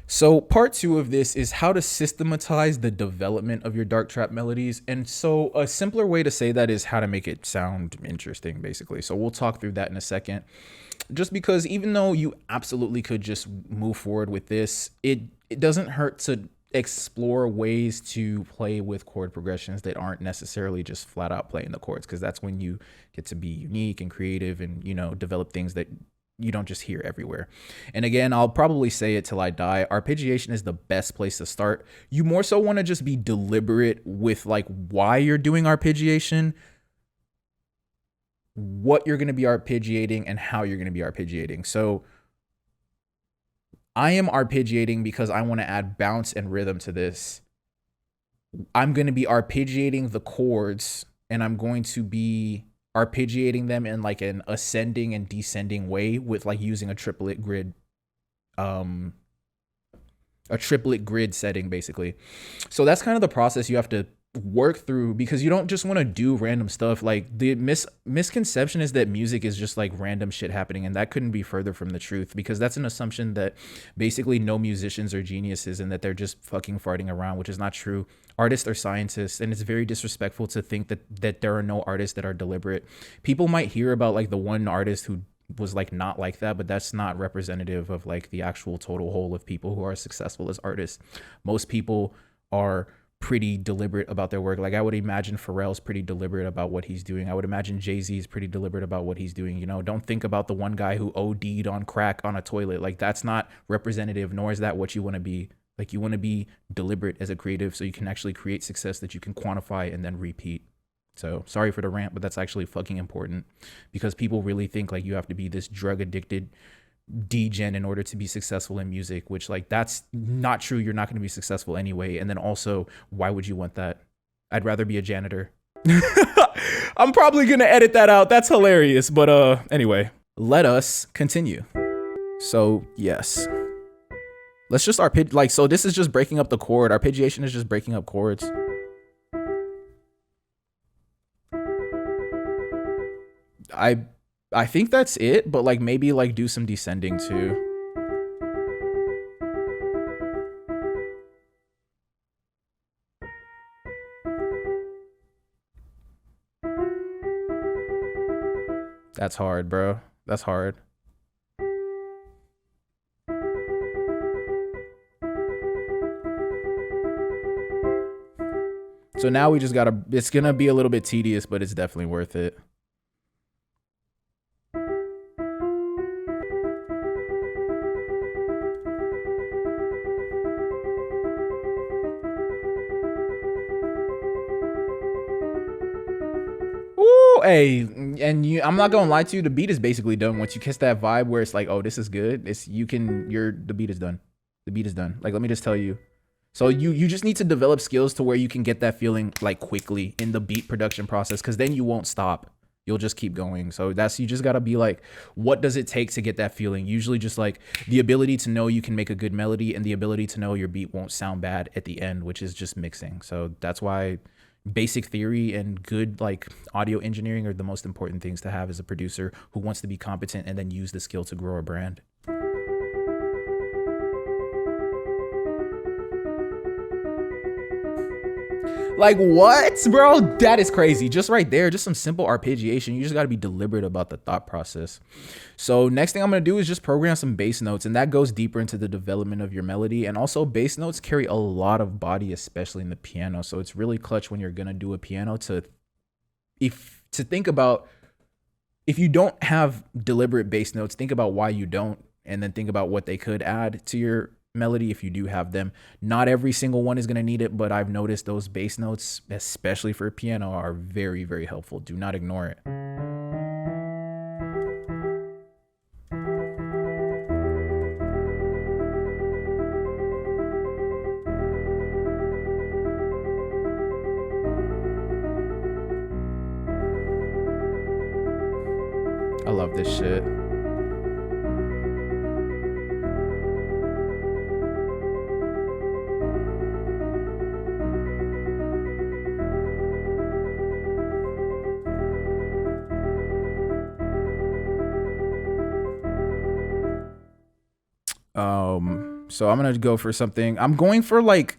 So part two of this is how to systematize the development of your dark trap melodies. And so a simpler way to say that is how to make it sound interesting, basically. So we'll talk through that in a second. Just because even though you absolutely could just move forward with this, it doesn't hurt to explore ways to play with chord progressions that aren't necessarily just flat out playing the chords, because that's when you get to be unique and creative and, develop things that you don't just hear everywhere. And again, I'll probably say it till I die. Arpeggiation is the best place to start. You more so want to just be deliberate with like why you're doing arpeggiation, what you're going to be arpeggiating, and how you're going to be arpeggiating. So I am arpeggiating because I want to add bounce and rhythm to this. I'm going to be arpeggiating the chords, and I'm going to be arpeggiating them in like an ascending and descending way with like using a triplet grid setting, basically. So that's kind of the process you have to work through, because you don't just want to do random stuff. Like the misconception is that music is just like random shit happening, and that couldn't be further from the truth, because that's an assumption that basically no musicians are geniuses and that they're just fucking farting around, which is not true. Artists are scientists, and it's very disrespectful to think that there are no artists that are deliberate. People might hear about like the one artist who was like not like that, but that's not representative of like the actual total whole of people who are successful as artists. Most people are pretty deliberate about their work. Like I would imagine Pharrell's pretty deliberate about what he's doing. I would imagine Jay-Z is pretty deliberate about what he's doing. Don't think about the one guy who OD'd on crack on a toilet. Like that's not representative, nor is that what you want to be. Like you want to be deliberate as a creative so you can actually create success that you can quantify and then repeat. So sorry for the rant, but that's actually fucking important, because people really think like you have to be this drug addicted degen in order to be successful in music, which like that's not true. You're not going to be successful anyway. And then also, why would you want that? I'd rather be a janitor. I'm probably going to edit that out. That's hilarious. But anyway, let us continue. So yes, let's just arpeggiate. So this is just breaking up the chord. Arpeggiation is just breaking up chords. I think that's it, but like maybe like do some descending too. That's hard, bro. That's hard. So now we just gotta, it's gonna be a little bit tedious, but it's definitely worth it. Hey, and I'm not gonna lie to you, the beat is basically done. Once you kiss that vibe where it's like, oh, this is good, the beat is done. The beat is done. Like, let me just tell you. So you just need to develop skills to where you can get that feeling like quickly in the beat production process, because then you won't stop. You'll just keep going. So you just gotta be like, what does it take to get that feeling? Usually just like the ability to know you can make a good melody and the ability to know your beat won't sound bad at the end, which is just mixing. So that's why basic theory and good like audio engineering are the most important things to have as a producer who wants to be competent and then use the skill to grow a brand. Like what, bro? That is crazy. Just right there, just some simple arpeggiation. You just got to be deliberate about the thought process. So next thing I'm going to do is just program some bass notes, and that goes deeper into the development of your melody. And also bass notes carry a lot of body, especially in the piano. So it's really clutch when you're going to do a piano to think about, if you don't have deliberate bass notes, think about why you don't, and then think about what they could add to your melody if you do have them. Not every single one is going to need it, but I've noticed those bass notes, especially for piano, are very, very helpful. Do not ignore it. I love this shit. So I'm gonna go for something. I'm going for like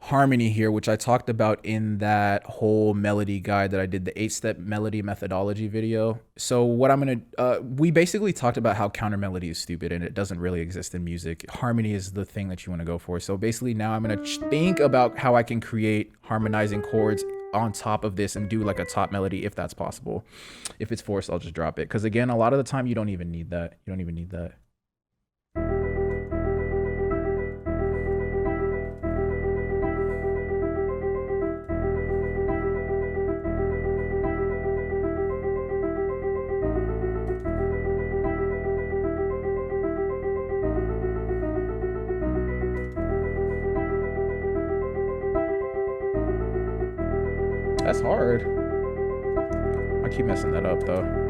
harmony here, which I talked about in that whole melody guide that I did, the 8-step melody methodology video. So what I'm gonna, we basically talked about how counter melody is stupid and it doesn't really exist in music. Harmony is the thing that you want to go for. So basically now I'm gonna think about how I can create harmonizing chords on top of this and do like a top melody if that's possible. If it's forced, I'll just drop it. Because again, a lot of the time you don't even need that. You don't even need that. That's hard. I keep messing that up though.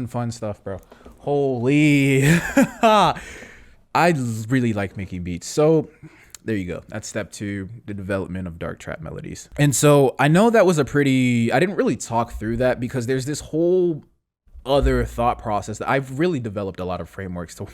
Fun stuff, bro. Holy. I really like making beats. So there you go. That's step 2, the development of dark trap melodies. And so I know that was a pretty, I didn't really talk through that because there's this whole other thought process that I've really developed a lot of frameworks to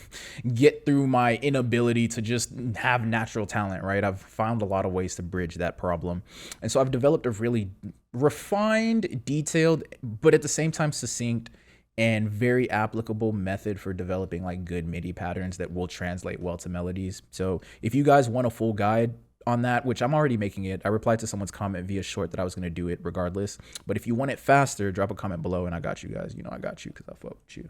get through my inability to just have natural talent, right? I've found a lot of ways to bridge that problem. And so I've developed a really refined, detailed, but at the same time succinct and very applicable method for developing like good MIDI patterns that will translate well to melodies. So if you guys want a full guide on that, which I'm already making it, I replied to someone's comment via short that I was going to do it regardless. But if you want it faster, drop a comment below and I got you guys. You know, I got you because I fuck with you.